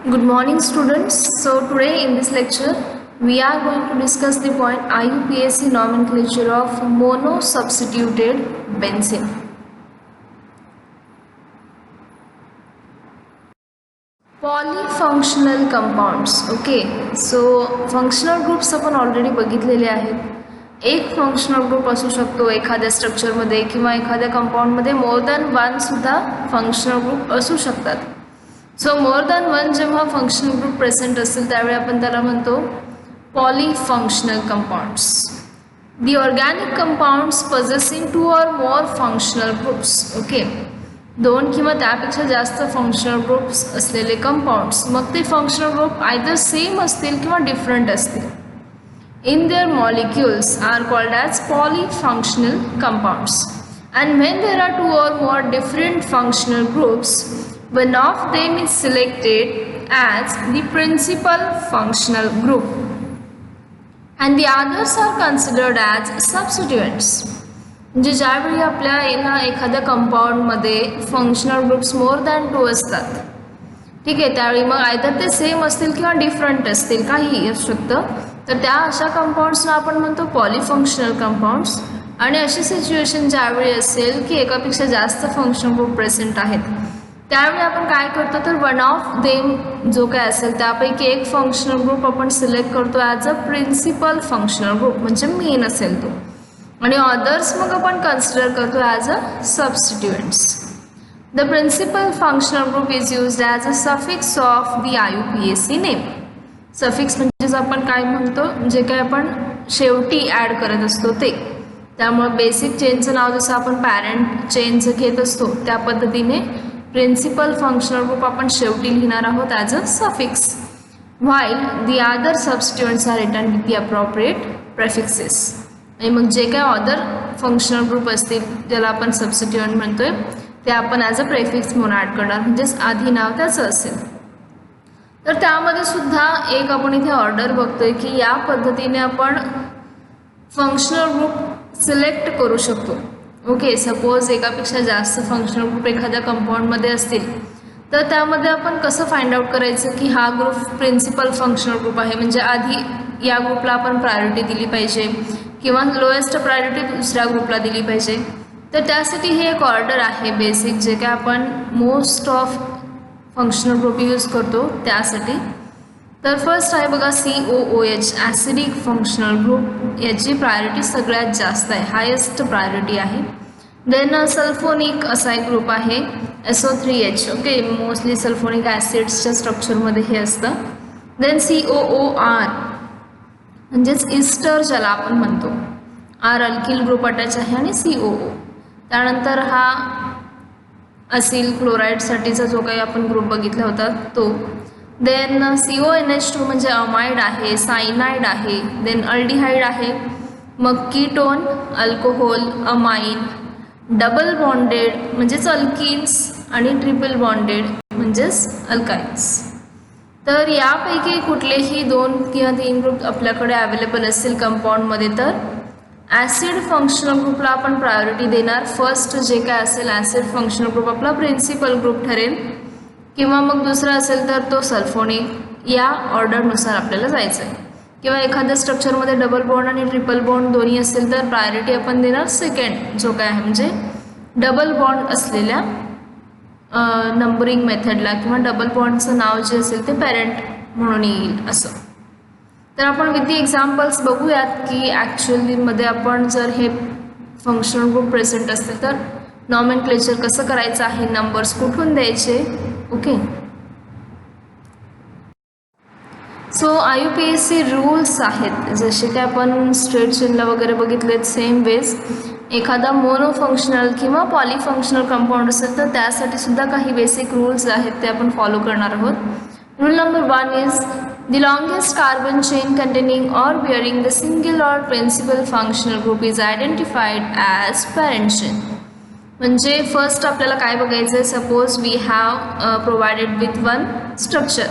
Good morning students. So today in this lecture we are going to discuss the point IUPAC nomenclature of monosubstituted benzene. Polyfunctional compounds. Okay, so functional groups आपण already बघितलेले आहेत. एक functional group असू शकतो एखाद्या स्ट्रक्चरमध्ये किंवा एखाद्या कंपाऊंडमध्ये मोर दॅन वन सुद्धा फंक्शनल ग्रुप असू शकतात. सो मोर दॅन वन जेव्हा फंक्शनल ग्रुप प्रेझेंट असेल त्यावेळी आपण त्याला म्हणतो polyfunctional compounds. The organic compounds possessing two or more functional groups. Okay, दोन किंवा त्यापेक्षा जास्त फंक्शनल ग्रुप्स असलेले कंपाऊंड्स, मग ते फंक्शनल ग्रुप आयदर सेम असतील किंवा डिफरंट असतील, in their molecules are called as polyfunctional compounds. And when there are two or more different functional groups, one of them is selected as the principal functional group and the others are considered as substituents. म्हणजे ज्यावेळी आपल्या एखाद्या कंपाऊंडमध्ये functional groups more than two असतात, ठीक आहे, त्यावेळी मग आयदर ते सेम असतील किंवा डिफरंट असतील, काहीही असू शकतं, तर त्या अशा कंपाऊंड्सना आपण म्हणतो पॉलीफंक्शनल कंपाऊंड्स. आणि अशी सिच्युएशन ज्यावेळी असेल की एकापेक्षा जास्त फंक्शनल ग्रुप प्रेझेंट आहेत, त्यावेळी आपण काय करतो तर वन ऑफ देम जो काय असेल त्यापैकी एक फंक्शनल ग्रुप आपण सिलेक्ट करतो as a principal functional group, म्हणजे मेन असेल तो, आणि अदर्स मग आपण कन्सिडर करतो as a substituents. The principal functional group is used as a suffix of the IUPAC name. Suffix म्हणजेच आपण काय म्हणतो, जे काय आपण शेवटी ॲड करत असतो ते. त्यामुळे बेसिक चेनचं नाव जसं आपण पॅरेंट चेनचं घेत असतो त्या पद्धतीने प्रिन्सिपल फंक्शनल ग्रुप आपण शेवटी लिहिणार आहोत as a suffix, while the other substituents are written with the appropriate prefixes. आणि मग जे काय अदर फंक्शनल ग्रुप असतील ज्याला आपण सबस्टिट्युएंट म्हणतोय ते आपण ॲज अ प्रेफिक्स म्हणून ॲड करणार, म्हणजेच आधी नाव त्याचं असेल. तर त्यामध्ये सुद्धा एक आपण इथे ऑर्डर बघतोय की या पद्धतीने आपण फंक्शनल ग्रुप सिलेक्ट करू शकतो. ओके, सपोज एकापेक्षा जास्त फंक्शनल ग्रुप एखाद्या कंपाऊंडमध्ये असतील तर त्यामध्ये आपण कसं फाइंड आउट करायचं की हा ग्रुप प्रिन्सिपल फंक्शनल ग्रुप आहे, म्हणजे आधी या ग्रुपला आपण प्रायोरिटी दिली पाहिजे किंवा लोएस्ट प्रायोरिटी दुसऱ्या ग्रुपला दिली पाहिजे. तर त्यासाठी हे एक ऑर्डर आहे बेसिक, जे काय आपण most of functional group use करतो त्यासाठी. तर फर्स्ट आहे बघा COOH, ॲसिडिक फंक्शनल ग्रुप. याची प्रायोरिटी सगळ्यात जास्त आहे, हायेस्ट प्रायोरिटी आहे. देन सल्फोनिक असा एक ग्रुप आहे, SO3H. ओके, मोस्टली सल्फोनिक ॲसिड्सच्या स्ट्रक्चरमध्ये हे असतं. देन COOR म्हणजेच इस्टर ज्याला आपण म्हणतो, आर अल्किल ग्रुप अटॅच आहे आणि COO. त्यानंतर हा असिल क्लोराईडसाठीचा जो काही आपण ग्रुप बघितला होता तो. देन CONH2 म्हणजे अमाइड आहे, सायनाइड आहे. देन अल्डिहाइड आहे, मग ketone, alcohol, amine, double bonded म्हणजेच अल्किन्स आणि ट्रिपल बॉन्डेड म्हणजेच अल्काइन्स. तर यापैकी कुठलेही 2 किंवा 3 ग्रुप आपल्याकडे अवेलेबल असतील कंपाऊंडमध्ये तर ॲसिड फंक्शनल ग्रुपला आपण प्रायोरिटी देणार. फर्स्ट जे काय असेल ॲसिड फंक्शनल ग्रुप आपला प्रिन्सिपल ग्रुप ठरेल, किंवा मग दुसरा असेल तर तो सल्फोनिक. या ऑर्डरनुसार आपल्याला जायचं आहे. किंवा एखाद्या स्ट्रक्चरमध्ये डबल बॉन्ड आणि ट्रिपल बॉन्ड दोन्ही असेल तर प्रायोरिटी आपण देणार सेकंड जो काय आहे, म्हणजे डबल बॉन्ड असलेल्या नंबरिंग मेथडला, किंवा डबल बॉन्डचं नाव जे असेल ते पॅरेंट म्हणून येईल असं. तर आपण विथ दी एक्झाम्पल्स बघूयात की ॲक्च्युअलीमध्ये आपण जर हे फंक्शनल ग्रुप प्रेझेंट असतील तर नॉमेनक्लेचर कसं करायचं आहे, नंबर्स कुठून द्यायचे. ओके, सो IUPAC रूल्स आहेत जसे की आपण स्ट्रेट चेनला वगैरे बघितलेत. सेम वेज एखादा मोनो फंक्शनल किंवा पॉलीफंक्शनल कंपाऊंड असेल तर त्यासाठी सुद्धा काही बेसिक रूल्स आहेत ते आपण फॉलो करणार आहोत. Rule number 1 is the longest carbon chain containing or bearing the single or principal functional group is identified as parent chain. म्हणजे फर्स्ट आपल्याला काय बघायचं आहे, suppose we have provided with one structure,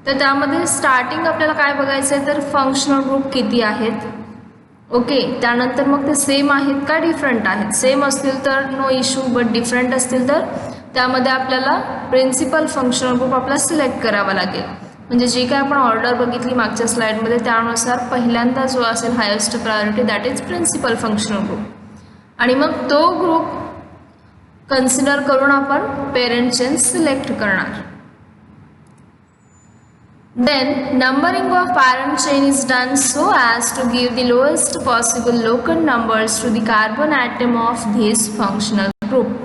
तर त्यामध्ये स्टार्टिंग आपल्याला काय बघायचं आहे तर फंक्शनल ग्रुप किती आहेत. ओके, त्यानंतर मग ते सेम आहेत का डिफरंट आहेत. सेम असतील तर नो इश्यू, बट डिफरंट असतील तर त्यामध्ये आपल्याला प्रिन्सिपल फंक्शनल ग्रुप आपला सिलेक्ट करावा लागेल. म्हणजे जी काय आपण ऑर्डर बघितली मागच्या स्लाइडमध्ये त्यानुसार पहिल्यांदा जो असेल highest priority that is principal functional group, आणि मग तो ग्रुप कन्सिडर करून आपण पेरेंट चेन सिलेक्ट करणार. Then numbering of parent chain is done so as to give the lowest possible local numbers to the carbon atom of this functional group.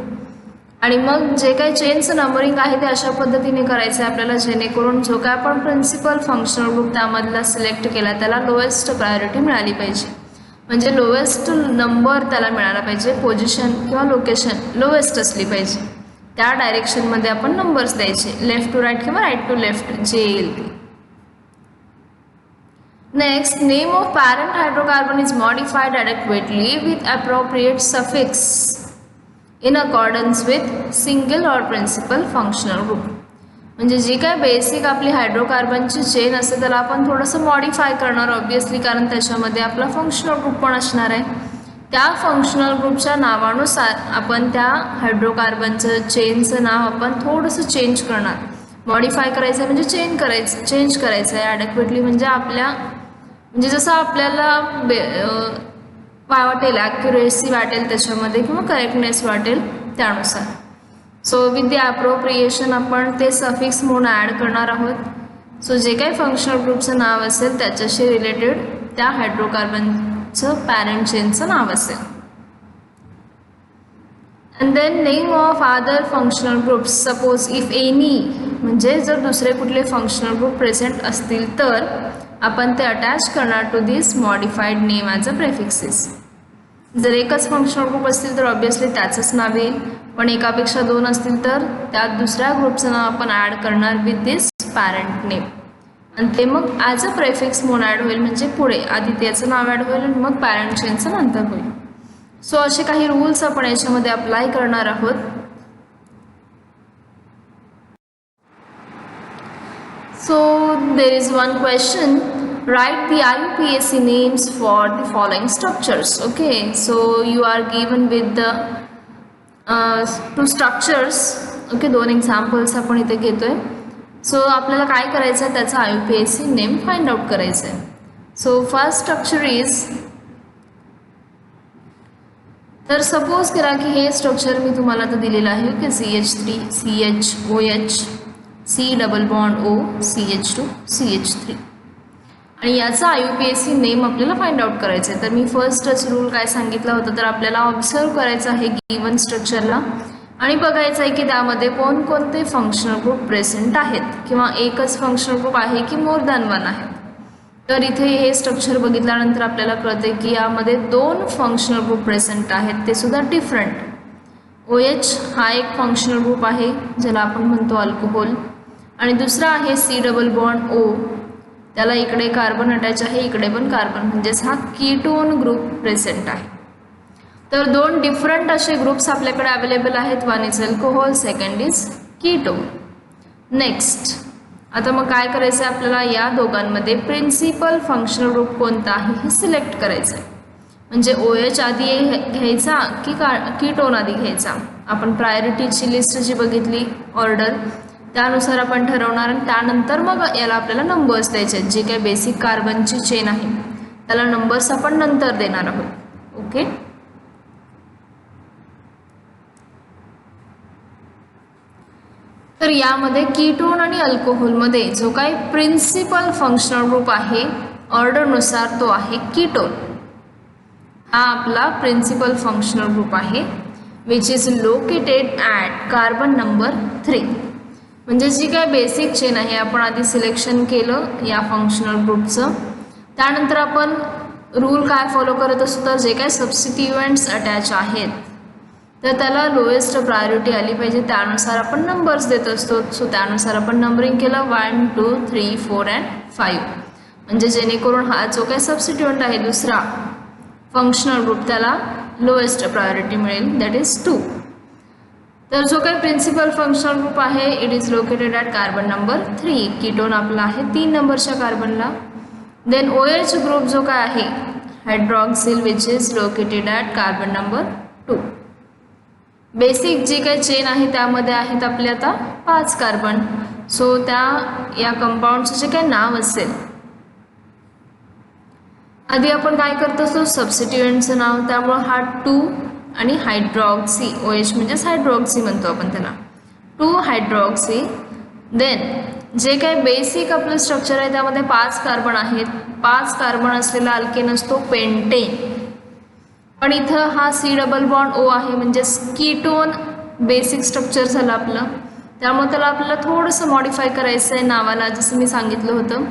आणि मग जे काही चेनचं नंबरिंग आहे ते अशा पद्धतीने करायचं आहे आपल्याला, जेणेकरून जो काय आपण प्रिन्सिपल फंक्शनल ग्रुप त्यामधला सिलेक्ट केला त्याला लोएस्ट प्रायोरिटी मिळाली पाहिजे. म्हणजे लोएस्ट नंबर त्याला मिळाला पाहिजे, पोझिशन किंवा लोकेशन लोएस्ट असली पाहिजे. त्या डायरेक्शनमध्ये आपण नंबर्स द्यायचे, लेफ्ट टू राईट किंवा राईट टू लेफ्ट जे येईल ते. Next, name of parent hydrocarbon is modified adequately with appropriate suffix in accordance with single or principal functional group. म्हणजे जी काय बेसिक आपली हायड्रोकार्बनची चेन असते त्याला आपण थोडंसं मॉडिफाय करणार ऑब्वियसली, कारण त्याच्यामध्ये आपला फंक्शनल ग्रुप पण असणार आहे. त्या फंक्शनल ग्रुपच्या नावानुसार आपण त्या हायड्रोकार्बनचं चेनचं नाव आपण थोडंसं चेंज करणार. मॉडिफाय करायचं आहे म्हणजे चेंज करायचं आहे. ॲडेक्वेटली म्हणजे आपल्या म्हणजे जसं आपल्याला वाटेल, ॲक्युरेसी वाटेल त्याच्यामध्ये किंवा करेक्टनेस वाटेल त्यानुसार. सो विथ द ॲप्रोप्रिएशन आपण ते सफिक्स म्हणून ॲड करणार आहोत. सो जे काही फंक्शनल ग्रुपचं नाव असेल त्याच्याशी रिलेटेड त्या हायड्रोकार्बनचं पॅरेंट चेनचं नाव असेल. And then name of other functional groups, suppose if any, म्हणजे जर दुसरे कुठले फंक्शनल ग्रुप प्रेझेंट असतील तर आपण ते अटॅच करणार to this modified name as a prefixes. जर एकच फंक्शनल ग्रुप असतील तर ऑब्वियसली त्याचंच नाव येईल, पण एकापेक्षा दोन असतील तर त्यात दुसऱ्या ग्रुपचं नाव आपण ॲड करणार विथ दिस पॅरेंट नेम, आणि ते मग ॲज अ प्रेफिक्स म्हणून ॲड होईल. म्हणजे पुढे आधी त्याचं नाव ॲड होईल आणि मग पॅरेंट चेनचं नंतर होईल. सो असे काही रूल्स आपण याच्यामध्ये अप्लाय करणार आहोत. So there is one question, write the IUPAC names for the following structures. Okay, so you are given with the two structures. Okay, दोन examples आपण इथे घेतोय. सो आपल्याला काय करायचं आहे त्याचा IUPAC नेम फाइंड आउट करायचं आहे. सो फर्स्ट स्ट्रक्चर इज, तर सपोज करा की हे स्ट्रक्चर मी तुम्हाला आता दिलेलं आहे की CH3 CHOH C double bond O CH2 CH3, आणि याचा IUPAC नेम आपल्याला फाइंड आउट करायचं आहे. तर मी फर्स्टच रूल काय सांगितला होता, तर आपल्याला ऑब्झर्व करायचं आहे गिवन स्ट्रक्चरला आणि बघायचं आहे की त्यामध्ये कोणकोणते फंक्शनल ग्रुप प्रेझेंट आहेत किंवा एकच फंक्शनल ग्रुप आहे की मोर दॅन वन आहेत. तर इथे हे स्ट्रक्चर बघितल्यानंतर आपल्याला कळते की यामध्ये दोन फंक्शनल ग्रुप प्रेझेंट आहेत, ते सुद्धा डिफरंट. OH हा एक फंक्शनल ग्रुप आहे ज्याला आपण म्हणतो अल्कोहोल, आणि दुसरा आहे C डबल बॉन्ड O, त्याला इकडे कार्बन अटॅच आहे, इकडे पण कार्बन, म्हणजेच हा कीटोन ग्रुप प्रेझेंट आहे. तर दोन डिफरंट असे ग्रुप्स आपल्याकडे अवेलेबल आहेत. One is alcohol, second is ketone. Next, आता मग काय करायचं आहे आपल्याला, या दोघांमध्ये प्रिन्सिपल फंक्शनल ग्रुप कोणता आहे हे सिलेक्ट करायचं आहे. म्हणजे OH आधी घ्यायचा की कीटोन आधी घ्यायचा. आपण प्रायोरिटीची लिस्ट जी बघितली ऑर्डर त्यानुसार आपण ठरवणार, आणि त्यानंतर मग याला आपल्याला नंबर्स द्यायचे आहेत. जे काही बेसिक कार्बनची चेन आहे त्याला नंबर्स आपण नंतर देणार आहोत. ओके, तर यामध्ये कीटोन आणि अल्कोहोलमध्ये जो काही प्रिन्सिपल फंक्शनल ग्रुप आहे ऑर्डरनुसार तो आहे कीटोन. हा आपला प्रिन्सिपल फंक्शनल ग्रुप आहे which is located at carbon number 3. म्हणजे जी काय बेसिक चेन आहे आपण आधी सिलेक्शन केलं या फंक्शनल ग्रुपचं, त्यानंतर आपण रूल काय फॉलो करत असतो, तर जे काय सबस्टिट्युएंट्स अटॅच आहेत तर त्याला लोएस्ट प्रायोरिटी आली पाहिजे, त्यानुसार आपण नंबर्स देत असतो. सो त्यानुसार आपण नंबरिंग केलं 1 2 3 4 and 5, म्हणजे जेणेकरून हा जो काय सबस्टिट्युएंट आहे दुसरा फंक्शनल ग्रुप त्याला लोएस्ट प्रायोरिटी मिळेल, दॅट इज 2. तर जो काही प्रिन्सिपल फंक्शनल ग्रुप आहे it is located at carbon number 3. Ketone आपला आहे 3 नंबरच्या कार्बनला. देन OH ग्रुप जो काय आहे hydroxyl which is located at carbon number 2. Basic जी काही चेन आहे त्यामध्ये आहेत आपले आता 5 कार्बन. सो या कंपाऊंडचं जे काही नाव असेल, आधी आपण काय करत असतो, सबस्टिट्युएंटचं नाव. त्यामुळं हा 2 आणि हायड्रॉक्सी, OH म्हणजेच हायड्रॉक्सी म्हणतो आपण त्याला, 2 हायड्रॉक्सी. देन जे काही बेसिक आपलं स्ट्रक्चर आहे त्यामध्ये 5 कार्बन आहेत. 5 कार्बन असलेला अल्केन असतो पेंटेन. पण इथं हा C डबल बॉन्ड O आहे, म्हणजेच कीटोन बेसिक स्ट्रक्चर झालं आपलं. त्यामुळे त्याला आपल्याला थोडंसं मॉडिफाय करायचं आहे नावाला, जसं मी सांगितलं होतं.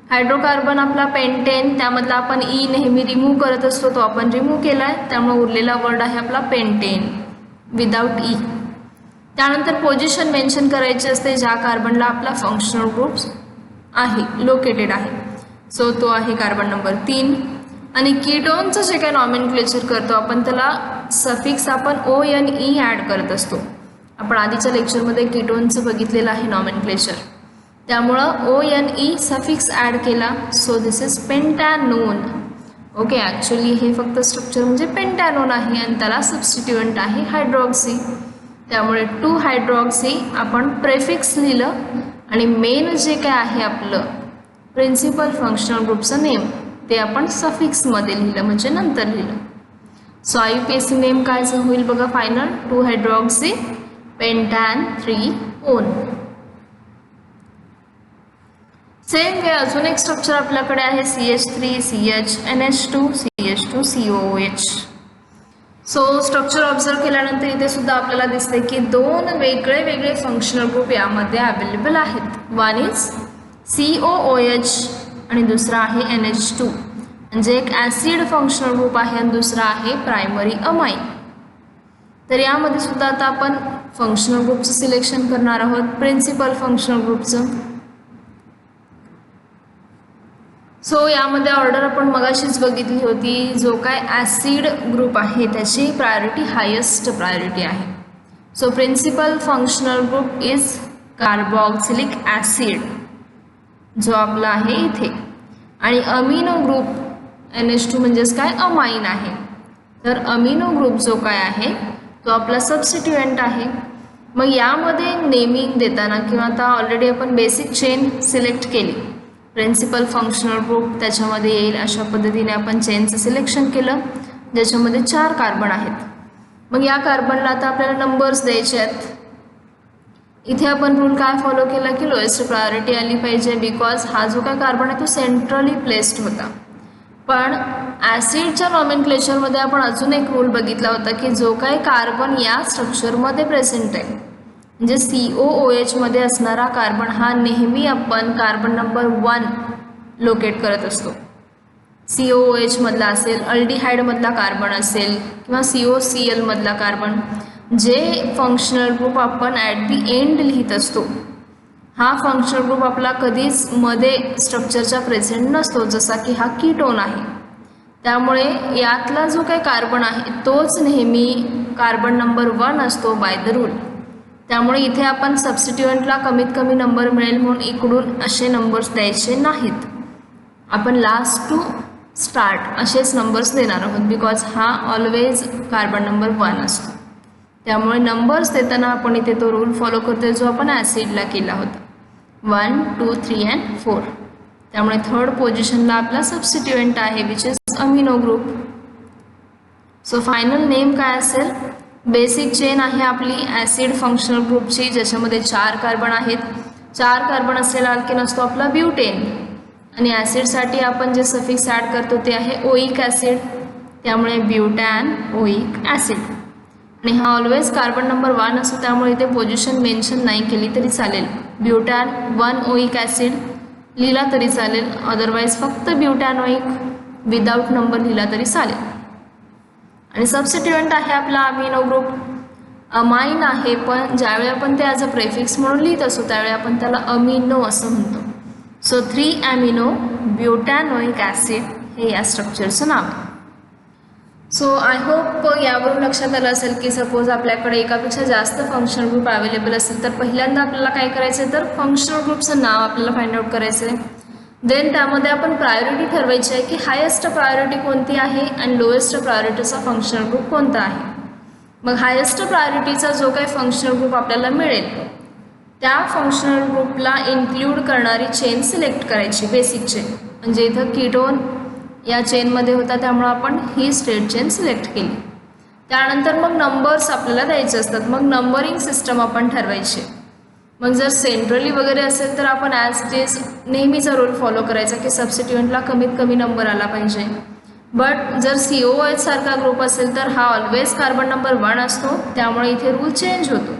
हायड्रोकार्बन आपला पेंटेन, त्यामधला आपण ई नेहमी रिमूव्ह करत असतो, तो आपण रिमूव्ह केला आहे. त्यामुळे उरलेला वर्ड आहे आपला पेंटेन विदाउट ई. त्यानंतर पोझिशन मेन्शन करायची असते ज्या कार्बनला आपला फंक्शनल ग्रुप्स आहे लोकेटेड आहे. सो तो आहे कार्बन नंबर 3. आणि कीटोनचं जे काही नॉमेनक्लेचर करतो आपण त्याला सफिक्स आपण ONE ॲड करत असतो. आपण आधीच्या लेक्चरमध्ये कीटोनचं बघितलेलं आहे नॉमेनक्लेचर. त्यामुळं ONE सफिक्स ॲड केला. So this is pentanone. Okay, actually हे फक्त स्ट्रक्चर म्हणजे पेंटॅनोन आहे आणि त्याला सबस्टिट्युएंट आहे हायड्रॉक्सी. त्यामुळे 2 हायड्रॉक्सी आपण प्रेफिक्स लिहिलं आणि मेन जे काय आहे आपलं प्रिन्सिपल फंक्शनल ग्रुपचं नेम ते आपण सफिक्समध्ये लिहिलं, म्हणजे नंतर लिहिलं. सो IUPAC नेम काय होईल बघा final, 2 hydroxy pentan 3 one. Same way अजून एक स्ट्रक्चर आपल्याकडे आहे CH3 CH NH2 CH2 COOH. So structure observe केल्यानंतर इथे सुद्धा आपल्याला दिसते की 2 वेगळे फंक्शनल ग्रुप यामध्ये अवेलेबल आहेत. वन इज COOH आणि दुसरा आहे NH2, म्हणजे एक ॲसिड फंक्शनल ग्रुप आहे आणि दुसरा आहे प्रायमरी अमाइन. तर यामध्ये सुद्धा आता आपण फंक्शनल ग्रुपचं सिलेक्शन करणार आहोत, प्रिन्सिपल फंक्शनल ग्रुपचं. सो यामध्ये ऑर्डर आपण मगाशीच बघितली होती. जो काय ॲसिड ग्रुप आहे त्याची प्रायोरिटी हायेस्ट प्रायोरिटी आहे. So principal functional group is carboxylic acid, जो आपला आहे इथे. आणि अमिनो ग्रुप NH2 म्हणजेच काय अमाइन आहे. तर अमिनो ग्रुप जो काय आहे तो आपला सबस्टिट्युएंट आहे. मग यामध्ये नेमिंग देताना किंवा आता ऑलरेडी आपण बेसिक चेन सिलेक्ट केली, प्रिन्सिपल फंक्शनल ग्रुप त्याच्यामध्ये येईल अशा पद्धतीने आपण चेनचं सिलेक्शन केलं, ज्याच्यामध्ये 4 कार्बन आहेत. मग या कार्बनला आता आपल्याला नंबर्स द्यायचे आहेत. इथे आपण रूल काय फॉलो केला की लोएस्ट प्रायोरिटी आली पाहिजे, बिकॉज हा जो काय कार्बन आहे तो सेंट्रली प्लेस्ड होता. पण ॲसिडच्या नॉमेनक्लेचरमध्ये आपण अजून एक रूल बघितला होता की जो काही कार्बन या स्ट्रक्चरमध्ये प्रेझेंट आहे, म्हणजे COOH मध्ये असणारा कार्बन हा नेहमी आपण कार्बन नंबर 1 लोकेट करत असतो. COOH मधला असेल, अल्डिहाइडमधला कार्बन असेल किंवा COCl मधला कार्बन, जे फंक्शनल ग्रुप आपण ॲट दी एंड लिहित असतो, हा फंक्शनल ग्रुप आपला कधीच मध्ये स्ट्रक्चरच्या प्रेझेंट नसतो, जसा की हा कीटोन आहे. त्यामुळे यातला जो काही कार्बन आहे तोच नेहमी कार्बन नंबर 1 असतो बाय द रूल. त्यामुळे इथे आपण सबस्टिट्युएंटला कमीत कमी नंबर मिळेल म्हणून इकडून असे नंबर्स द्यायचे नाहीत. आपण लास्ट टू स्टार्ट असेच नंबर्स देणार आहोत, बिकॉज हा ऑलवेज कार्बन नंबर 1 असतो. त्यामुळे नंबर्स देताना आपण इथे तो रूल फॉलो करतोय जो आपण ॲसिडला केला होता, 1 2 3 and 4. त्यामुळे 3rd पोझिशनला आपला सबस्टिट्युएंट आहे which is amino group. So final name काय असेल, बेसिक चेन आहे आपली ॲसिड फंक्शनल ग्रुपची, ज्याच्यामध्ये 4 कार्बन आहेत. 4 कार्बन असलेला अल्केन असतो आपला ब्युटेन. आणि ॲसिडसाठी आपण जे सफिक्स ॲड करतो ते आहे ओइक ॲसिड, त्यामुळे ब्युटॅन ओइक ॲसिड. आणि हा ऑलवेज कार्बन नंबर 1 असतो, त्यामुळे इथे पोझिशन मेन्शन नाही केली तरी चालेल. ब्युटॅन 1 ओइक ॲसिड लिहिला तरी चालेल, अदरवाईज फक्त ब्युटॅन ओइक विदाऊट नंबर लिहिला तरी चालेल. आणि सबस्टिट्युएंट आहे आपला अमिनो ग्रुप. अमाइन आहे, पण ज्यावेळी आपण ते ॲज अ प्रेफिक्स म्हणून लिहित असतो त्यावेळी आपण त्याला अमिनो असं म्हणतो. सो 3 ॲमिनो ब्युटॅनोइक ॲसिड हे या स्ट्रक्चरचं नाव आहे. सो आय होप यावरून लक्षात आलं असेल की सपोज आपल्याकडे एकापेक्षा जास्त फंक्शनल ग्रुप अवेलेबल असेल तर पहिल्यांदा आपल्याला काय करायचं आहे, तर फंक्शनल ग्रुपचं नाव आपल्याला फाइंड आउट करायचं आहे. देन त्यामध्ये आपण प्रायोरिटी ठरवायची आहे की हायेस्ट प्रायोरिटी कोणती आहे आणि लोएस्ट प्रायोरिटीचा फंक्शनल ग्रुप कोणता आहे. मग हायेस्ट प्रायोरिटीचा जो काही फंक्शनल ग्रुप आपल्याला मिळेल त्या फंक्शनल ग्रुपला इन्क्ल्यूड करणारी चेन सिलेक्ट करायची, बेसिक चेन. म्हणजे इथं कीटोन या चेनमध्ये होता त्यामुळे आपण ही स्ट्रेट चेन सिलेक्ट केली. त्यानंतर मग नंबर्स आपल्याला द्यायचे असतात. मग नंबरिंग सिस्टम आपण ठरवायची. मग जर सेंट्रली वगैरे असेल तर आपण ॲज इट इज नेहमीचा रूल फॉलो करायचा की सबस्टिट्युएंटला कमीत कमी नंबर आला पाहिजे. बट जर COOH सारखा ग्रुप असेल तर हा ऑलवेज कार्बन नंबर 1 असतो, त्यामुळे इथे रूल चेंज होतो.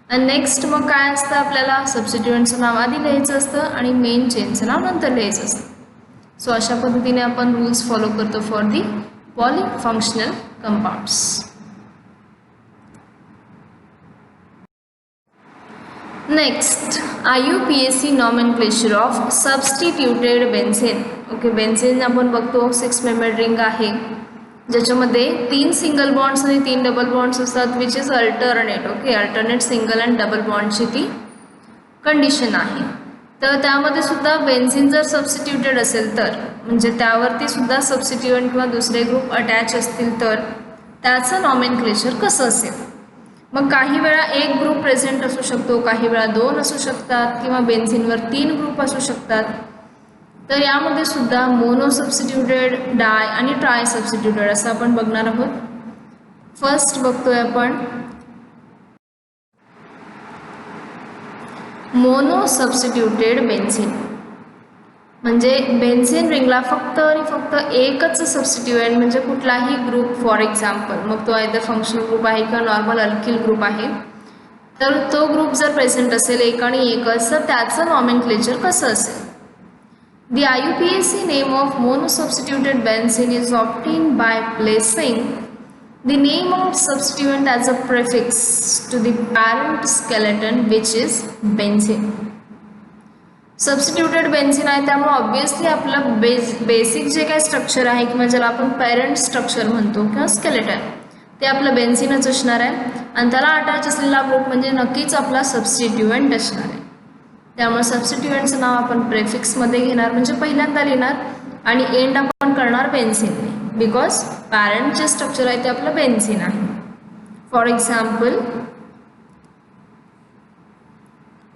आणि नेक्स्ट मग काय असतं, आपल्याला सबस्टिट्युएंटचं नाव आधी लिहायचं असतं आणि मेन चेनचं नाव नंतर लिहायचं असतं. सो अशा पद्धतीने आपण रूल्स फॉलो करतो for the polyfunctional compounds. Next IUPAC nomenclature of substituted benzene. Okay, benzene आपण बघतो 6 मेंबर्ड रिंग आहे ज्याच्यामध्ये 3 सिंगल बॉन्ड्स आणि 3 डबल बॉन्ड्स असतात, which is alternate. Okay, alternate single and double बॉन्डची ती कंडिशन आहे. तर त्यामध्ये सुद्धा बेन्झीन जर सबस्टिट्यूटेड असेल तर म्हणजे त्यावरती सुद्धा सबस्टिट्युएंट किंवा दुसरे ग्रुप अटॅच असतील तर त्याचं नॉमेनक्लेचर कसं असेल. मग काही वेळा एक ग्रुप प्रेझेंट असू शकतो, काही वेळा 2 असू शकतात किंवा बेन्झीनवर 3 ग्रुप असू शकतात. तर यामध्ये सुद्धा मोनो सबस्टिट्यूटेड, डाय आणि ट्राय सबस्टिट्यूटेड असं आपण बघणार आहोत. फर्स्ट बघतोय आपण मोनो सबस्टिट्यूटेड बेन्झीन. म्हणजे बेन्झीन रिंगला फक्त आणि फक्त एकच सबस्टिट्युएंट म्हणजे कुठलाही ग्रुप, फॉर एक्झाम्पल मग तो आयदर फंक्शनल ग्रुप आहे किंवा नॉर्मल अल्किल ग्रुप आहे, तर तो ग्रुप जर प्रेझेंट असेल एक आणि एकच तर त्याचं नॉमेनक्लेचर कसं असेल. The IUPAC name of monosubstituted benzene is obtained by placing the name of substituent as a prefix to the parent skeleton which is benzene. Substituted benzene आहे त्यामुळे ऑब्वियसली आपलं बेसिक जे काही स्ट्रक्चर आहे किंवा ज्याला आपण पॅरेंट स्ट्रक्चर म्हणतो किंवा स्केलेटन ते आपलं बेन्झीनच असणार आहे आणि त्याला अटॅच असलेला ग्रुप म्हणजे नक्कीच आपला सबस्टिट्युएंट असणार आहे. त्यामुळे सबस्टिट्युएंटचं नाव आपण प्रेफिक्समध्ये घेणार म्हणजे पहिल्यांदा लिहिणार आणि एंड आपण करणार बेन्झीनने, बिकॉज पॅरेंट जे स्ट्रक्चर आहे ते आपलं बेन्झीन आहे. फॉर एक्झाम्पल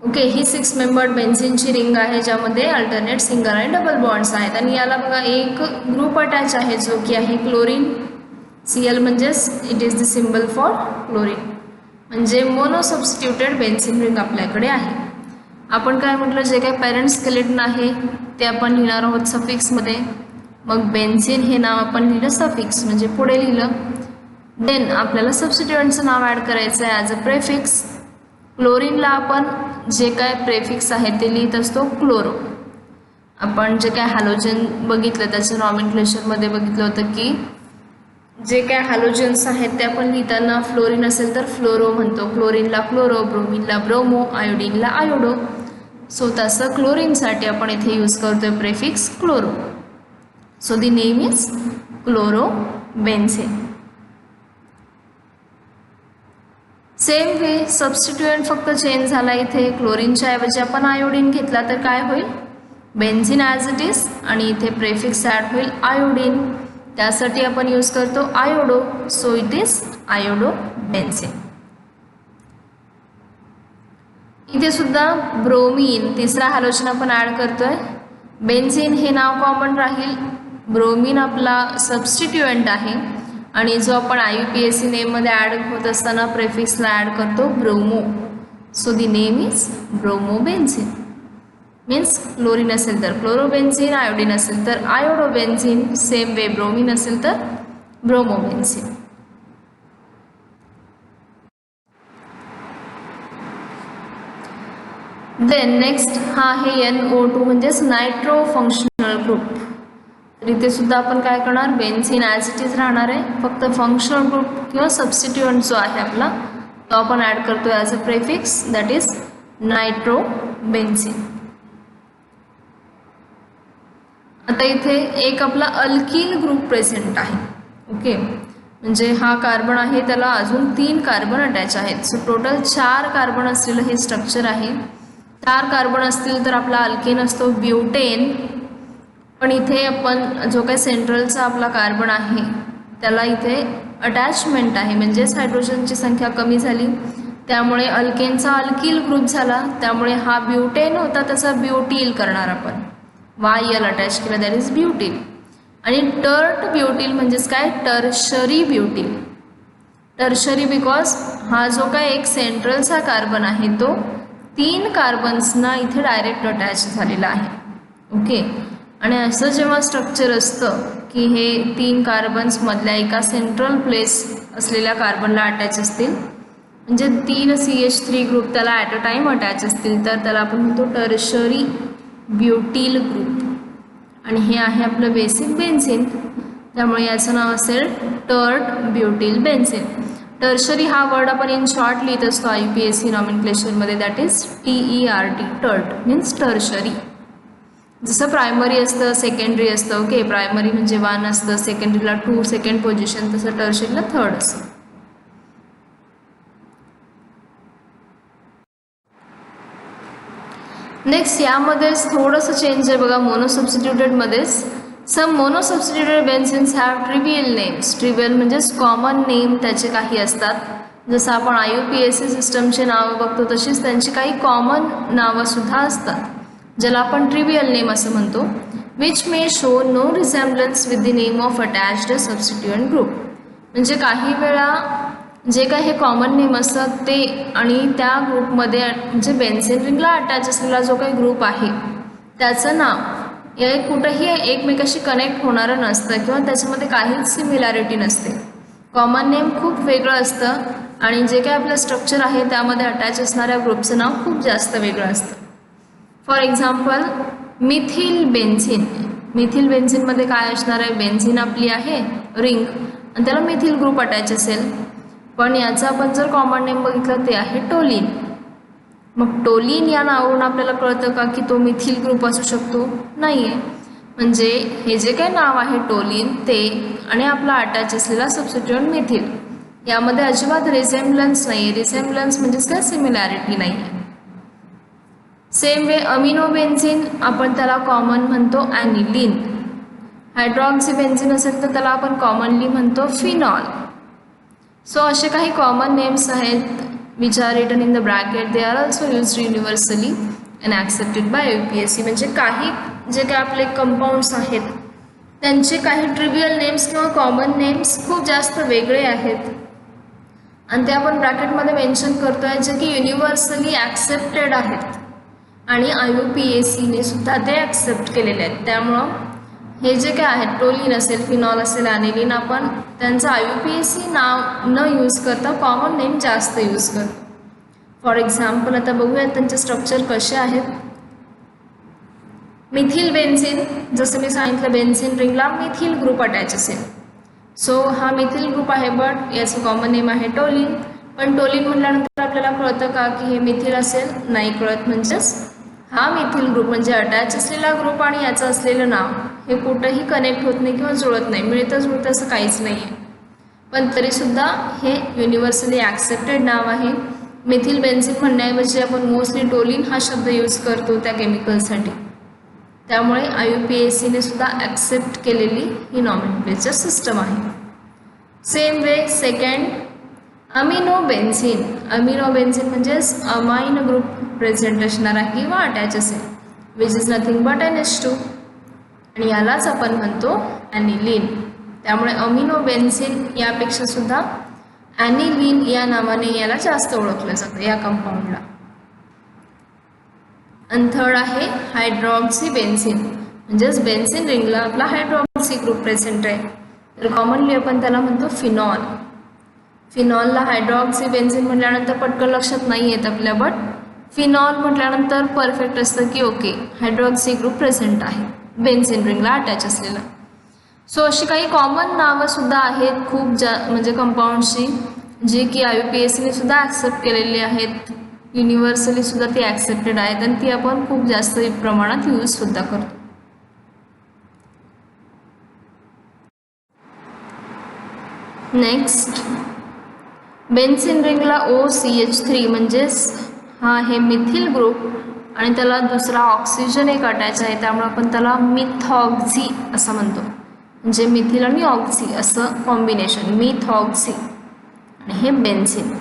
ओके, ही 6 मेंबर्ड बेन्झीनची रिंग आहे ज्यामध्ये अल्टरनेट सिंगल आणि डबल बॉन्ड्स आहेत आणि याला बघा एक ग्रुप अटॅच आहे जो की आहे क्लोरीन. Cl म्हणजेच it is the symbol for chlorine. म्हणजे मोनो सबस्टिट्यूटेड बेन्झीन रिंग आपल्याकडे आहे. आपण काय म्हटलं, जे काही पॅरेंट स्केलेटन आहे ते आपण लिहिणार आहोत सफिक्समध्ये. मग बेन्झीन हे नाव आपण लिहिलं सफिक्स म्हणजे पुढे लिहिलं. देन आपल्याला सबस्टिट्युएंटचं नाव ॲड करायचं आहे ॲज अ प्रेफिक्स. क्लोरीनला आपण जे काय प्रेफिक्स आहे ते लिहित असतो क्लोरो. आपण जे काय हॅलोजन बघितलं त्याचं नॉमेनक्लेचरमध्ये बघितलं होतं की जे काय हॅलोजन्स आहेत ते आपण लिहिताना फ्लोरीन असेल तर फ्लोरो म्हणतो, क्लोरीनला क्लोरो, ब्रोमिनला ब्रोमो, आयोडीनला आयोडो. सो तसं क्लोरीनसाठी आपण इथे यूज करतोय prefix chloro. So the name is chloro benzene. Same way substituent फक्त चेंज झाला, इथे क्लोरीनच्या ऐवजी आपण आयोडीन घेतला तर काय होईल, बेन्झीन ॲज इट इज आणि इथे प्रेफिक्स ॲड होईल आयोडीन. त्यासाठी आपण यूज करतो iodo. So it is iodo benzene. इथे सुद्धा ब्रोमीन तिसरा हॅलोजन आपण ॲड करतोय. बेन्झीन हे नाव कॉमन राहील, ब्रोमीन आपला सबस्टिट्युएंट आहे आणि जो आपण IUPAC नेममध्ये ॲड होत असताना प्रेफिक्सला ॲड करतो bromo. So the name is bromo benzene. Means chlorine असेल तर क्लोरोबेन्झीन, आयोडीन असेल तर आयोडोबेन्झीन, सेम वे ब्रोमीन असेल तर ब्रोमोबेन्झीन. देन नेक्स्ट हा आहे NO2 म्हणजेच नायट्रो फंक्शनल ग्रुप. तर इथे सुद्धा आपण काय करणार, बेन्झीन ॲज इट इज राहणार आहे, फक्त फंक्शनल ग्रुप किंवा सबस्टिट्युएंट जो आहे आपला तो आपण ॲड करतो as a prefix that is nitro benzene. आता इथे एक आपला अल्किल ग्रुप प्रेझेंट आहे. ओके, म्हणजे हा कार्बन आहे त्याला अजून 3 कार्बन अटॅच आहेत. सो टोटल 4 कार्बन असलेलं हे स्ट्रक्चर आहे. 4 कार्बन असतील तर आपला अल्केन असतो ब्युटेन. पण इथे आपण जो काही सेंट्रलचा आपला कार्बन आहे त्याला इथे अटॅचमेंट आहे, म्हणजेच हायड्रोजनची संख्या कमी झाली, त्यामुळे अल्केनचा अल्किल ग्रुप झाला, त्यामुळे हा ब्युटेन होता त्याचा ब्युटील करणार आपण, YL अटॅच केला, दॅट इज ब्युटील. आणि टर्ट ब्युटील म्हणजेच काय, टर्शरी ब्युटील. टर्शरी बिकॉज हा जो काय एक सेंट्रलचा कार्बन आहे तो 3 कार्बन्सना इथे डायरेक्ट अटॅच झालेला आहे. ओके. आणि असं जेव्हा स्ट्रक्चर असतं की हे 3 कार्बन्समधल्या एका सेंट्रल प्लेस असलेल्या कार्बनला अटॅच असतील, म्हणजे 3 CH3 ग्रुप त्याला ॲट अ टाईम अटॅच असतील, तर त्याला आपण म्हणतो टर्शरी ब्युटील ग्रुप. आणि हे आहे आपलं बेसिक बेन्झीन, त्यामुळे याचं नाव असेल टर्ट ब्युटील बेन्झीन. टर्शरी हा वर्ड आपण इन शॉर्ट लिहित असतो IUPAC नॉमेनक्लेचरमध्ये, that is TERT, tert means tertiary. जसं प्रायमरी असतं सेकंडरी असतं. ओके. प्रायमरी म्हणजे 1 असतं, सेकंडरीला 2 सेकंड पोझिशन, तसं टर्शरीला 3rd असतं. नेक्स्ट यामध्येच थोडंसं चेंज आहे बघा मोनोसबस्टिट्यूटेडमध्येच. सम मोनोसबस्टिट्यूटेड बेन्झीन्स हॅव ट्रिवियल नेम्स. ट्रिवियल म्हणजेच कॉमन नेम त्याचे काही असतात. जसं आपण IUPAC सिस्टमचे नावं बघतो तशीच त्यांची काही कॉमन नावंसुद्धा असतात, ज्याला आपण ट्रिवियल नेम असं म्हणतो. Which may show no resemblance with the name of attached substituent group. म्हणजे काही वेळा जे काही हे कॉमन नेम असतात ते आणि त्या ग्रुपमध्ये म्हणजे बेन्झीन रिंगला अटॅच असलेला जो काही ग्रुप आहे त्याचं नाव हे कुठंही एकमेकाशी कनेक्ट होणारं नसतं किंवा त्याच्यामध्ये काहीच सिमिलॅरिटी नसते. कॉमन नेम खूप वेगळं असतं आणि जे काही आपलं स्ट्रक्चर आहे त्यामध्ये अटॅच असणाऱ्या ग्रुपचं नाव खूप जास्त वेगळं असतं. For example methyl benzene. Methyl बेन्झीनमध्ये काय असणार आहे, बेन्झीन आपली आहे रिंग आणि त्याला मिथिल ग्रुप अटॅच असेल, पण याचं आपण जर कॉमन नेम बघितलं ते आहे टोलिन. मग टोलिन या नावावरून आपल्याला कळतं का की तो मिथिल ग्रुप असू शकतो? नाही आहे. म्हणजे हे जे काही नाव आहे टोलिन ते आणि आपला अटॅच असलेला सबस्टिट्युएंट मिथिल यामध्ये अजिबात रिसेम्बलन्स नाही आहे. रिसेम्बलन्स म्हणजेच काय, सिमिलॅरिटी नाही आहे. सेम वे अमिनो बेन्झीन आपण त्याला कॉमन म्हणतो ॲनिलीन. हायड्रॉक्सी बेन्झीन असेल तर त्याला आपण कॉमनली म्हणतो फिनॉल. सो असे काही कॉमन नेम्स आहेत which are written in the bracket. They are also used universally and accepted by IUPAC. म्हणजे काही जे काही आपले कंपाऊंड्स आहेत त्यांचे काही ट्रिवियल नेम्स किंवा कॉमन नेम्स खूप जास्त वेगळे आहेत आणि ते आपण ब्रॅकेटमध्ये मेन्शन करतो आहे जे की युनिव्हर्सली ॲक्सेप्टेड आहेत आणि IUPACने सुद्धा ते ॲक्सेप्ट केलेले आहेत. त्यामुळं हे जे काय आहेत टोलिन असेल, फिनॉल असेल, ॲनिलीन, आपण त्यांचं IUPAC नाव न यूज करता कॉमन नेम जास्त यूज करतो. फॉर एक्झाम्पल आता बघूयात त्यांचे स्ट्रक्चर कसे आहेत. मिथिल बेन्झीन, जसं मी सांगितलं बेन्झीन रिंगला मिथिल ग्रुप अटॅच असेल. सो हा मिथिल ग्रुप आहे बट याचं कॉमन नेम आहे टोलिन. पण टोलिन म्हटल्यानंतर आपल्याला कळतं का की हे मिथिल असेल? नाही कळत. म्हणजेच हा मिथिल ग्रुप म्हणजे अटॅच असलेला ग्रुप आणि याचं असलेलं नाव हे कुठंही कनेक्ट होत नाही किंवा जुळत नाही, मिळतं जुळतं असं काहीच नाही आहे. पण तरीसुद्धा हे युनिव्हर्सली ॲक्सेप्टेड नाव आहे. मिथिल बेन्झीन म्हणण्याऐवजी आपण मोस्टली टोलिन हा शब्द यूज करतो त्या केमिकलसाठी. त्यामुळे IUPACने सुद्धा ॲक्सेप्ट केलेली ही नॉमेनक्लेचर सिस्टम आहे. Same way second amino benzene. Amino benzene म्हणजेच अमाइन ग्रुप प्रेझेंट असणारा किंवा अटॅच असेल, which is nothing but NH2 आणि यालाच आपण म्हणतो ॲनिलीन. त्यामुळे अमिनो बेन्झीन यापेक्षा सुद्धा ॲनिलीन या नावाने याला जास्त ओळखलं जातं या कंपाऊंडला. आणि थर्ड आहे हायड्रॉक्सी बेन्झीन. म्हणजेच बेन्झीन रिंगला आपला हायड्रॉक्सी ग्रुप प्रेझेंट आहे, तर कॉमनली आपण त्याला म्हणतो फिनॉल. फिनॉलला हायड्रॉक्सी बेन्झीन म्हटल्यानंतर पटकन लक्षात नाही येत आपल्या, बट फिनॉल म्हटल्यानंतर परफेक्ट असतं की ओके हायड्रॉक्सी ग्रुप प्रेझेंट आहे बेन्झीन रिंगला अटॅच असलेलं. सो अशी काही कॉमन नावंसुद्धा आहेत खूप म्हणजे कंपाऊंडची जी की IUPACने सुद्धा ॲक्सेप्ट केलेली आहेत, युनिव्हर्सली सुद्धा ती ॲक्सेप्टेड आहेत आणि ती आपण खूप जास्त प्रमाणात यूजसुद्धा करतो. नेक्स्ट बेन्झीन रिंगला OCH3 म्हणजेच हा आहे मिथिल ग्रुप आणि त्याला दुसरा ऑक्सिजन एक अटॅच आहे, त्यामुळे आपण त्याला मिथॉक्झी असं म्हणतो. म्हणजे मिथिल आणि ऑक्सी असं कॉम्बिनेशन, मिथऑक्सी आणि हे बेन्झीन,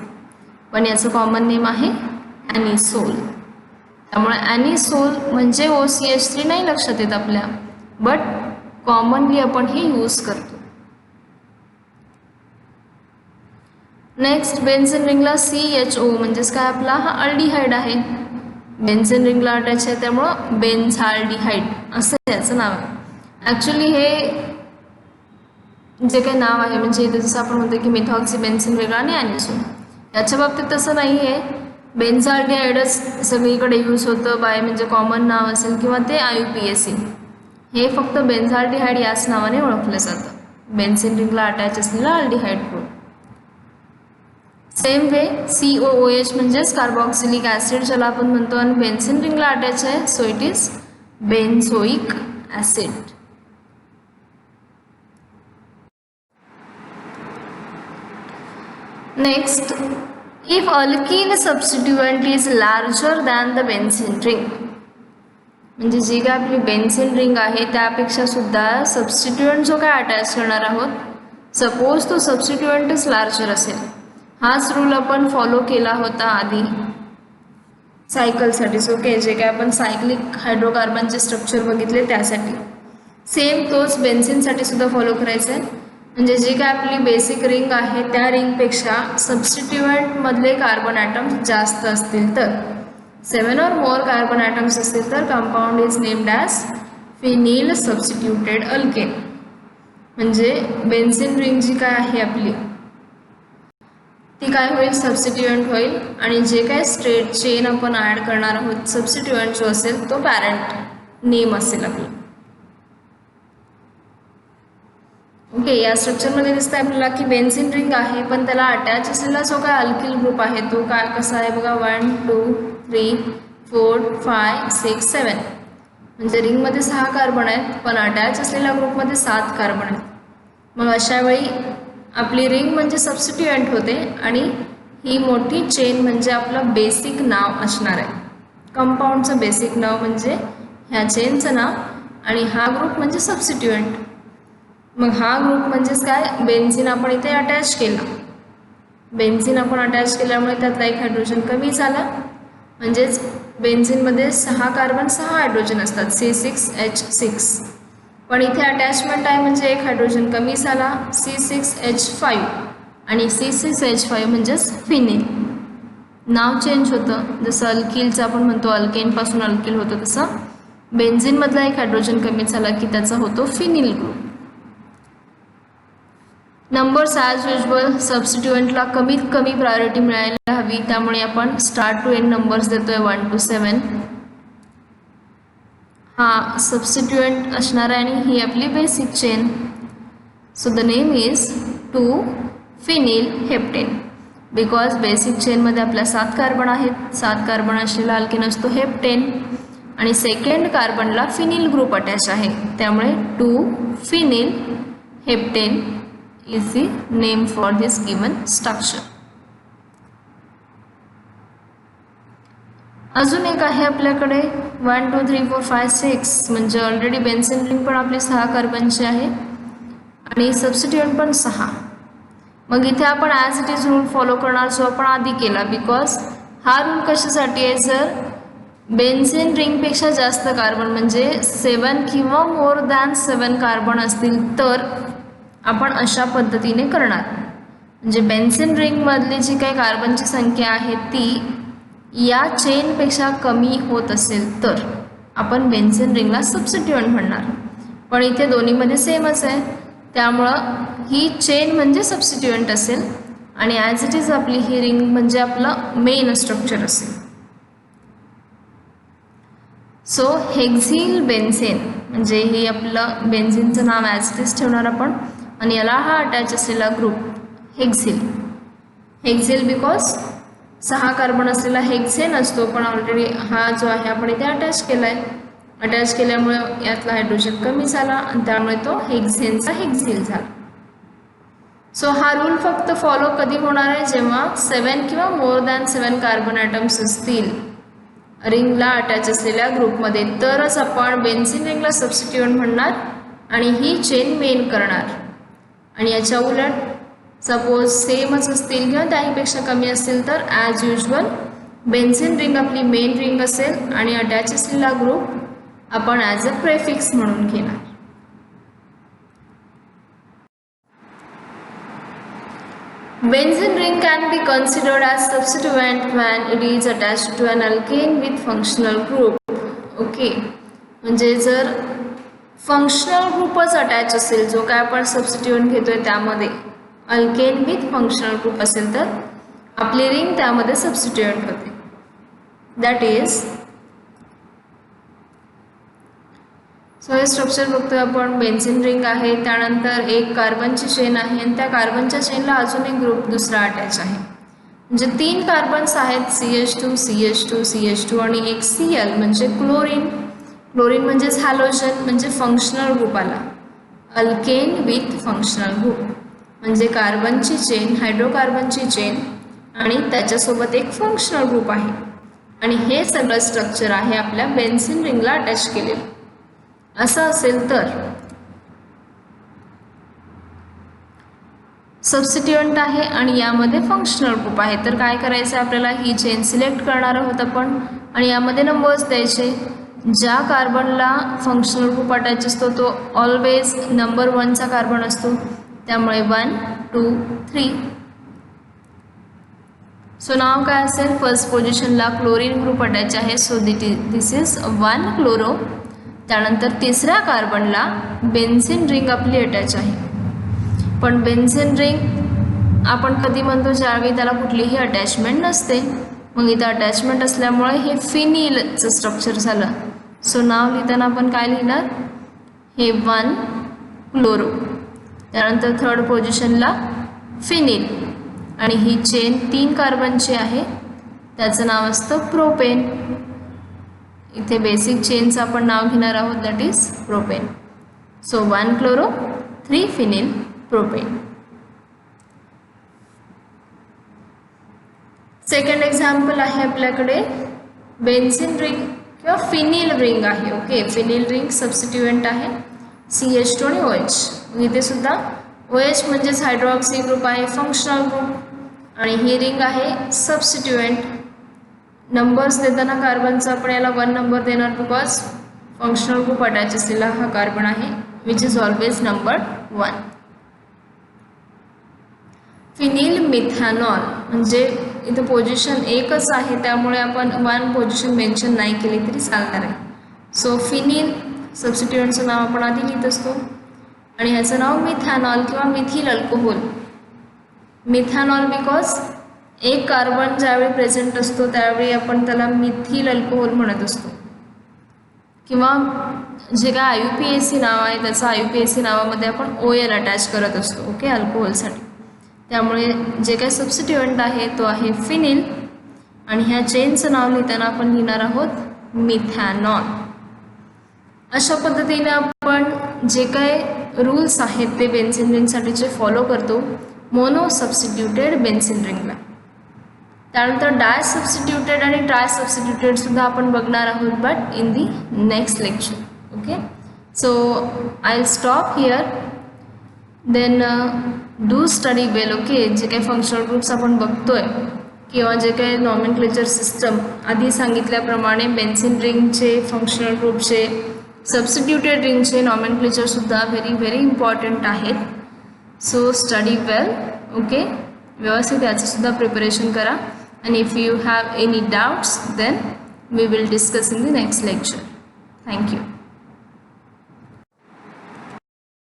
पण याचं कॉमन नेम आहे ॲनिसोल. त्यामुळे ॲनिसोल म्हणजे OCH3 नाही लक्षात येत आपल्या, बट कॉमनली आपण हे यूज करतो. नेक्स्ट बेन्झीन रिंगला CHO म्हणजेच काय आपला हा अल्डिहाइड आहे. बेन्झीन रिंगला अटॅच आहे त्यामुळं बेन्झाल्डिहाइड असं याचं नाव आहे. ॲक्च्युली हे जे काही नाव आहे म्हणजे इथे जसं आपण म्हणतो की मिथॉक्सी बेन्झीन वेगळा आणि ॲनिसोल, याच्या बाबतीत तसं नाही आहे. बेन्झाल्डिहाइडच सगळीकडे यूज होतं बाय म्हणजे कॉमन नाव असेल किंवा ते IUPAC, हे फक्त बेन्झाल्डिहाइड याच नावाने ओळखलं जातं, बेन्झीन रिंगला अटॅच असलेला aldehyde group. Same way COOH म्हणजेच कार्बॉक्सिलिक ॲसिड ज्याला आपण म्हणतो आणि बेन्झीन रिंगला अटॅच आहे, so it is benzoic acid. Next, if alkyl substituent is larger than the benzene ring, म्हणजे जी काय आपली बेन्झीन रिंग आहे त्यापेक्षा सुद्धा सबस्टिट्युएंट जो काय अटॅच करणार आहोत, सपोज तो सबस्टिट्युएंटच लार्जर असेल, हाच रूल आपण फॉलो केला होता आधी सायकलसाठीच. ओके, जे काय आपण सायक्लिक हायड्रोकार्बनचे स्ट्रक्चर बघितले त्यासाठी सेम तोच बेन्झीनसाठी सुद्धा फॉलो करायचा आहे. म्हणजे जी काय आपली बेसिक रिंग आहे त्या रिंगपेक्षा सबस्टिट्युएंटमधले कार्बन ॲटम्स जास्त असतील तर, 7 or more कार्बन ॲटम्स असतील तर compound is named as phenyl substituted alkane. म्हणजे बेन्झीन रिंग जी काय आहे आपली ती काय होईल, सबस्टिट्युएंट होईल आणि जे काय स्ट्रेट चेन आपण ॲड करणार आहोत सबस्टिट्युएंट जो असेल तो पॅरेंट नेम असेल आपलं. ओके, या स्ट्रक्चरमध्ये दिसतं आपल्याला की बेन्झीन रिंग आहे पण त्याला अटॅच असलेला जो काय अल्किल ग्रुप आहे तो काय कसा आहे बघा, 1 2 3 4 5 6 7, म्हणजे रिंगमध्ये 6 कार्बन आहेत पण अटॅच असलेल्या ग्रुपमध्ये 7 कार्बन आहेत. मग अशा वेळी आपली रिंग म्हणजे सबस्टिट्युएंट होते आणि ही मोठी चेन म्हणजे आपलं बेसिक नाव असणार आहे. कंपाऊंडचं बेसिक नाव म्हणजे ह्या चेनचं नाव आणि हा ग्रुप म्हणजे सबस्टिट्युएंट. मग हा ग्रुप म्हणजेच काय, बेन्झीन आपण इथे अटॅच केला, बेन्झीन आपण अटॅच केल्यामुळे त्यातला एक हायड्रोजन कमी झाला, म्हणजेच बेन्झीनमध्ये 6 कार्बन 6 हायड्रोजन असतात C6H6, पण इथे अटॅचमेंट आहे म्हणजे एक हायड्रोजन कमी झाला C6H5 आणि C6H5 म्हणजेच फिनिल. नाव चेंज होतं, जसं अल्किलचं आपण म्हणतो अल्केनपासून अल्किल होतं तसं बेन्झीनमधला एक हायड्रोजन कमी झाला की त्याचा होतो phenyl group. Numbers as usual सबस्टिट्युएंटला कमीत कमी प्रायोरिटी मिळायला हवी, त्यामुळे आपण स्टार्ट टू एंड नंबर्स देतोय 1 to 7. हा सबस्टिट्युएंट असणार आहे आणि ही आपली basic chain, so the name is 2 phenyl heptane. Because basic चेनमध्ये आपल्या 7 कार्बन आहेत, 7 कार्बन असलेला अल्केन असतो हेप्टेन आणि सेकंड कार्बनला फिनिल ग्रुप अटॅच आहे, त्यामुळे 2 phenyl heptane is the name for this given structure. अजून एक आहे आपल्याकडे 1 2 3 4 5 6, म्हणजे ऑलरेडी बेन्झीन रिंग पण आपली 6 कार्बनची आहे आणि सबस्टिट्युएंट पण 6. मग इथे आपण as it is rule follow करणार जो आपण आधी केला, बिकॉज हा रूल कशासाठी आहे, जर बेन्झीन रिंगपेक्षा जास्त कार्बन म्हणजे 7 किंवा मोर दॅन 7 कार्बन असतील तर आपण अशा पद्धतीने करणार. म्हणजे बेन्झीन रिंगमधली जी काही कार्बनची संख्या आहे ती या चेनपेक्षा कमी होत असेल तर आपण बेन्झीन रिंगला सबस्टिट्युएंट म्हणणार, पण इथे दोन्हीमध्ये सेमच आहे त्यामुळं ही चेन म्हणजे सबस्टिट्युएंट असेल आणि ॲज इट इज आपली ही रिंग म्हणजे आपलं मेन स्ट्रक्चर असेल. सो हेक्झिल बेन्झीन म्हणजे हे आपलं बेन्झीनचं नाव ॲज इट इज ठेवणार आपण आणि याला हा अटॅच असलेला ग्रुप हेक्झिल. हेक्झिल बिकॉज 6 कार्बन असलेला हेक्झेन असतो, पण ऑलरेडी हा जो आहे आपण इथे अटॅच केला आहे, अटॅच केल्यामुळे यातला हायड्रोजन कमी झाला आणि त्यामुळे तो हेक्झेनचा हेक्झिल झाला. सो हा रूल फक्त फॉलो कधी होणार आहे, जेव्हा 7 किंवा मोर दॅन 7 कार्बन ॲटम्स असतील रिंगला अटॅच असलेल्या ग्रुपमध्ये, तरच आपण बेन्झीन रिंगला सबस्टिट्युएंट म्हणणार आणि ही चेन मेन करणार. आणि याच्या उलट सपोज सेमच असतील किंवा त्याहीपेक्षा कमी असतील तर ॲज युजल बेन्झीन रिंग आपली मेन रिंग असेल आणि अटॅच असलेला ग्रुप आपण ॲज अ प्रेफिक्स म्हणून घेणार. Benzene ring can be considered as substituent when it is attached to an alkane with functional group. Okay, म्हणजे जर फंक्शनल ग्रुपच अटॅच असेल, जो काय आपण सबस्टिट्यूएंट घेतोय त्यामध्ये अल्केन विथ फंक्शनल ग्रुप असेल तर आपली रिंग त्यामध्ये सबस्टिट्यूएंट होते. दॅट इज सो हे स्ट्रक्चर बघतोय आपण. बेन्झीन रिंग आहे, त्यानंतर एक कार्बनची चेन आहे आणि त्या कार्बनच्या चेनला अजून एक ग्रुप दुसरा अटॅच आहे. म्हणजे 3 कार्बन्स आहेत, CH2 CH2 CH2 आणि एक Cl म्हणजे क्लोरीन. क्लोरीन म्हणजेच हॅलोजन, म्हणजे फंक्शनल ग्रुप आला. अल्केन विथ फंक्शनल ग्रुप म्हणजे कार्बनची चेन, हायड्रोकार्बनची चेन आणि त्याच्यासोबत एक फंक्शनल ग्रुप आहे. आणि हे सगळं स्ट्रक्चर आहे आपल्या बेन्झीन रिंगला अटॅच केलेलं. असं असेल तर सबस्टिट्यूएंट आहे आणि यामध्ये फंक्शनल ग्रुप आहे, तर काय करायचं आपल्याला, ही चेन सिलेक्ट करणार आहोत आपण आणि यामध्ये नंबर्स द्यायचे. ज्या कार्बनला फंक्शनल ग्रुप अटॅच असतो तो ऑलवेज नंबर 1चा कार्बन असतो, त्यामुळे 1 2 3. सो नाव काय असेल, फर्स्ट पोझिशनला क्लोरीन ग्रुप अटॅच आहे, सो दिस इज 1 क्लोरो. त्यानंतर तिसऱ्या कार्बनला बेन्झीन रिंग आपली अटॅच आहे. पण बेन्झीन रिंग आपण कधी म्हणतो, ज्यावेळी त्याला कुठलीही अटॅचमेंट नसते. मग इथं अटॅचमेंट असल्यामुळे हे फिनिलचं स्ट्रक्चर झालं. सो नाव लिहिताना आपण काय लिहिणार, हे 1 क्लोरो. त्यानंतर थर्ड पोझिशनला फिनिल आणि ही चेन 3 कार्बनची आहे, त्याचं नाव असतं प्रोपेन. इथे बेसिक चेनचं आपण नाव घेणार आहोत, that is propane. So 1 chloro 3 phenyl propane. Second example आहे आपल्याकडे बेन्झीन रिंग किंवा फिनिल रिंग आहे. ओके, फिनिल रिंग सबस्टिट्यूएंट आहे, CH2 आणि OH. इथे सुद्धा OH म्हणजेच हायड्रॉक्सी ग्रुप आहे, फंक्शनल ग्रुप, आणि ही रिंग आहे सबस्टिट्यूएंट. नंबर्स देताना कार्बनचा आपण याला 1 नंबर देणार, बिकॉज फंक्शनल ग्रुप अटॅच असलेला हा कार्बन आहे, which is always number 1. Phenyl methanol म्हणजे इथं पोझिशन एकच आहे, त्यामुळे आपण 1 पोझिशन मेन्शन नाही केली तरी चालणार आहे. सो फिनिल सबस्टिट्यूएंटचं नाव आपण आधी लिहित असतो आणि ह्याचं नाव मिथॅनॉल किंवा मिथिल अल्कोहोल. मिथॅनॉल बिकॉज एक कार्बन ज्यावेळी प्रेझेंट असतो त्यावेळी आपण त्याला मिथिल अल्कोहोल म्हणत असतो, किंवा जे काय IUPAC नाव आहे त्याचं IUPAC नावामध्ये आपण OL अटॅच करत असतो. ओके, अल्कोहोलसाठी. त्यामुळे जे काय सबस्टिट्यूएंट आहे तो आहे फिनिल आणि ह्या चेनचं नाव लिहिताना आपण लिहिणार आहोत मिथॅनॉल. अशा पद्धतीने आपण जे काय रूल्स आहेत ते बेन्झीन रिंगसाठीचे फॉलो करतो मोनो सबस्टिट्यूटेड बेन्झीन रिंगला. त्यानंतर डाय सबस्टिट्यूटेड आणि ट्राय सबस्टिट्यूटेड सुद्धा आपण बघणार आहोत, but in the next lecture. Okay, so I stop here, then do study well. Okay, जे काही फंक्शनल ग्रुप्स आपण बघतोय किंवा जे काही नॉमेनक्लेचर सिस्टम आधी सांगितल्याप्रमाणे बेन्झीन रिंगचे, फंक्शनल ग्रुपचे, सबस्टिट्यूटेड रिंगचे नॉमेनक्लेचरसुद्धा व्हेरी इम्पॉर्टंट आहेत. So study well. ओके, व्यवस्थित याचंसुद्धा प्रिपरेशन करा. And if you have any doubts, then we will discuss in the next lecture. Thank you.